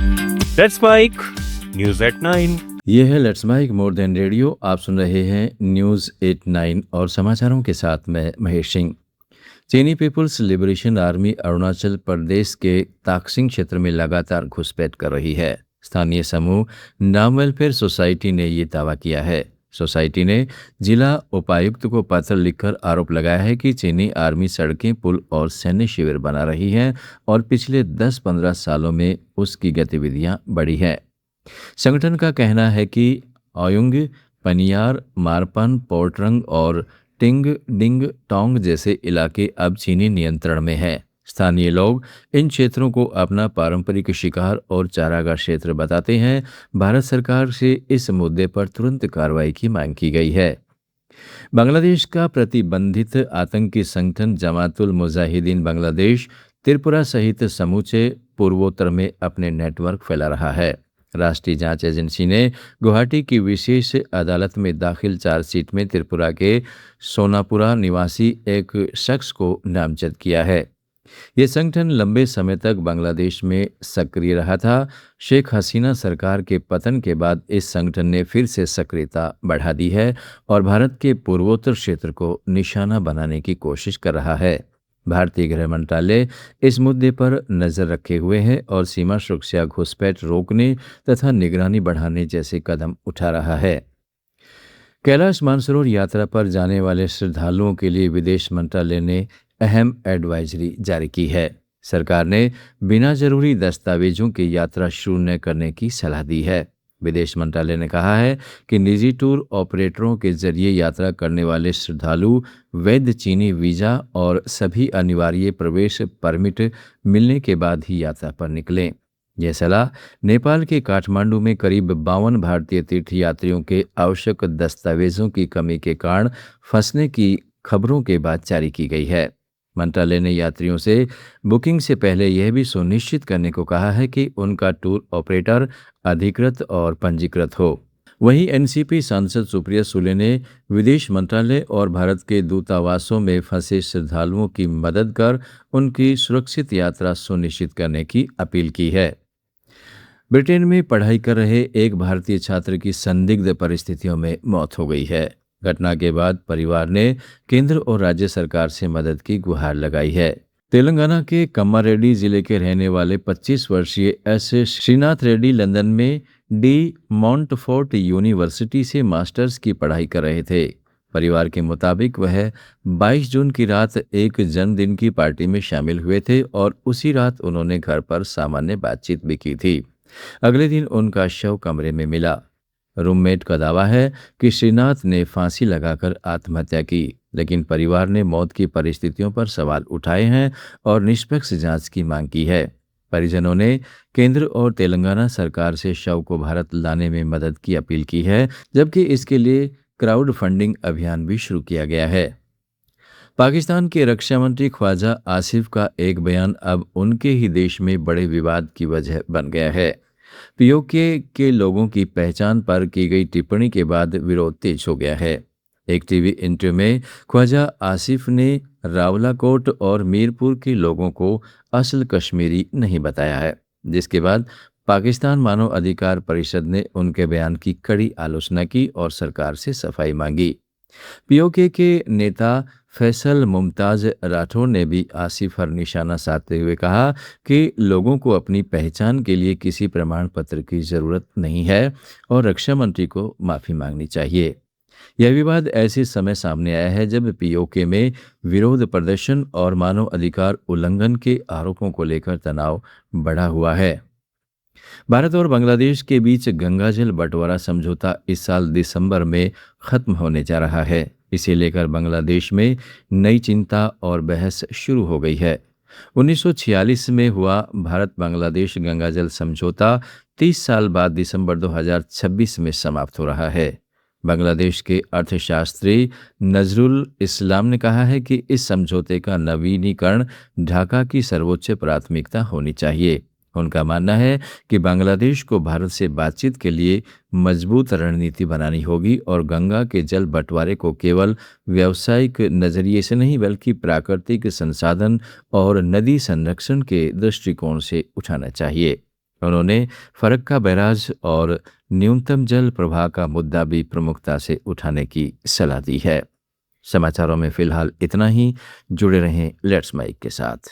Let's mic news at 9। ये है let's mic more than radio. आप सुन रहे हैं न्यूज़ 89 और समाचारों के साथ मैं महेश सिंह। चीनी people's liberation army Arunachal Pradesh के ताकसिंग क्षेत्र में लगातार घुसपैठ कर रही है। स्थानीय समूह नाम वेलफेयर सोसाइटी ने ये दावा किया है। सोसाइटी ने जिला उपायुक्त को पत्र लिखकर आरोप लगाया है कि चीनी आर्मी सड़कें, पुल और सैन्य शिविर बना रही है और पिछले 10-15 सालों में उसकी गतिविधियां बढ़ी हैं। संगठन का कहना है कि ओयुंग, पनियार, मारपन, पोर्टरंग और टिंग डिंग टोंग जैसे इलाके अब चीनी नियंत्रण में हैं। स्थानीय लोग इन क्षेत्रों को अपना पारंपरिक शिकार और चारागाह क्षेत्र बताते हैं। भारत सरकार से इस मुद्दे पर तुरंत कार्रवाई की मांग की गई है। बांग्लादेश का प्रतिबंधित आतंकी संगठन जमातुल मुजाहिदीन बांग्लादेश त्रिपुरा सहित समूचे पूर्वोत्तर में अपने नेटवर्क फैला रहा है। राष्ट्रीय जांच एजेंसी ने गुवाहाटी की विशेष अदालत में दाखिल चार्जशीट में त्रिपुरा के सोनापुरा निवासी एक शख्स को नामजद किया है। ये संगठन लंबे समय तक बांग्लादेश में सक्रिय रहा था। शेख हसीना सरकार के पतन के बाद इस संगठन ने फिर से सक्रियता बढ़ा दी है और भारत के पूर्वोत्तर क्षेत्र को निशाना बनाने की कोशिश कर रहा है। भारतीय गृह मंत्रालय इस मुद्दे पर नजर रखे हुए है और सीमा सुरक्षा, घुसपैठ रोकने तथा निगरानी बढ़ाने जैसे कदम उठा रहा है। कैलाश मानसरोवर यात्रा पर जाने वाले श्रद्धालुओं के लिए विदेश मंत्रालय ने अहम एडवाइजरी जारी की है। सरकार ने बिना जरूरी दस्तावेजों की यात्रा शुरू न करने की सलाह दी है। विदेश मंत्रालय ने कहा है कि निजी टूर ऑपरेटरों के जरिए यात्रा करने वाले श्रद्धालु वैध चीनी वीजा और सभी अनिवार्य प्रवेश परमिट मिलने के बाद ही यात्रा पर निकलें। यह सलाह नेपाल के काठमांडू में करीब 52 भारतीय तीर्थयात्रियों के आवश्यक दस्तावेजों की कमी के कारण फंसने की खबरों के बाद जारी की गई है। मंत्रालय ने यात्रियों से बुकिंग से पहले यह भी सुनिश्चित करने को कहा है कि उनका टूर ऑपरेटर अधिकृत और पंजीकृत हो। वहीं एनसीपी सांसद सुप्रिया सुले ने विदेश मंत्रालय और भारत के दूतावासों में फंसे श्रद्धालुओं की मदद कर उनकी सुरक्षित यात्रा सुनिश्चित करने की अपील की है। ब्रिटेन में पढ़ाई कर रहे एक भारतीय छात्र की संदिग्ध परिस्थितियों में मौत हो गई है। घटना के बाद परिवार ने केंद्र और राज्य सरकार से मदद की गुहार लगाई है। तेलंगाना के कम्मारेड्डी जिले के रहने वाले 25 वर्षीय एस श्रीनाथ रेड्डी लंदन में डी मॉन्टफोर्ट यूनिवर्सिटी से मास्टर्स की पढ़ाई कर रहे थे। परिवार के मुताबिक वह 22 जून की रात एक जन्मदिन की पार्टी में शामिल हुए थे और उसी रात उन्होंने घर पर सामान्य बातचीत भी की थी। अगले दिन उनका शव कमरे में मिला। रूममेट का दावा है कि श्रीनाथ ने फांसी लगाकर आत्महत्या की, लेकिन परिवार ने मौत की परिस्थितियों पर सवाल उठाए हैं और निष्पक्ष जांच की मांग की है। परिजनों ने केंद्र और तेलंगाना सरकार से शव को भारत लाने में मदद की अपील की है, जबकि इसके लिए क्राउड फंडिंग अभियान भी शुरू किया गया है। पाकिस्तान के रक्षा मंत्री ख्वाजा आसिफ का एक बयान अब उनके ही देश में बड़े विवाद की वजह बन गया है। पीओके के लोगों की पहचान पर की गई टिप्पणी के बाद विरोध तेज हो गया है। एक टीवी इंटरव्यू में ख्वाजा आसिफ ने रावलाकोट और मीरपुर के लोगों को असल कश्मीरी नहीं बताया है, जिसके बाद पाकिस्तान मानव अधिकार परिषद ने उनके बयान की कड़ी आलोचना की और सरकार से सफाई मांगी। पीओके के नेता फैसल मुमताज राठौर ने भी आसिफ पर निशाना साधते हुए कहा कि लोगों को अपनी पहचान के लिए किसी प्रमाण पत्र की जरूरत नहीं है और रक्षा मंत्री को माफी मांगनी चाहिए। यह विवाद ऐसे समय सामने आया है जब पीओके में विरोध प्रदर्शन और मानव अधिकार उल्लंघन के आरोपों को लेकर तनाव बढ़ा हुआ है। भारत और बांग्लादेश के बीच गंगाजल बंटवारा समझौता इस साल दिसंबर में खत्म होने जा रहा है। इसे लेकर बांग्लादेश में नई चिंता और बहस शुरू हो गई है। 1946 में हुआ भारत बांग्लादेश गंगाजल समझौता 30 साल बाद दिसंबर 2026 में समाप्त हो रहा है। बांग्लादेश के अर्थशास्त्री नजरुल इस्लाम ने कहा है कि इस समझौते का नवीनीकरण ढाका की सर्वोच्च प्राथमिकता होनी चाहिए। उनका मानना है कि बांग्लादेश को भारत से बातचीत के लिए मजबूत रणनीति बनानी होगी और गंगा के जल बंटवारे को केवल व्यावसायिक नजरिए से नहीं बल्कि प्राकृतिक संसाधन और नदी संरक्षण के दृष्टिकोण से उठाना चाहिए। उन्होंने फरक्का बैराज और न्यूनतम जल प्रवाह का मुद्दा भी प्रमुखता से उठाने की सलाह दी है। समाचारों में फिलहाल इतना ही। जुड़े रहें लेट्स माइक के साथ।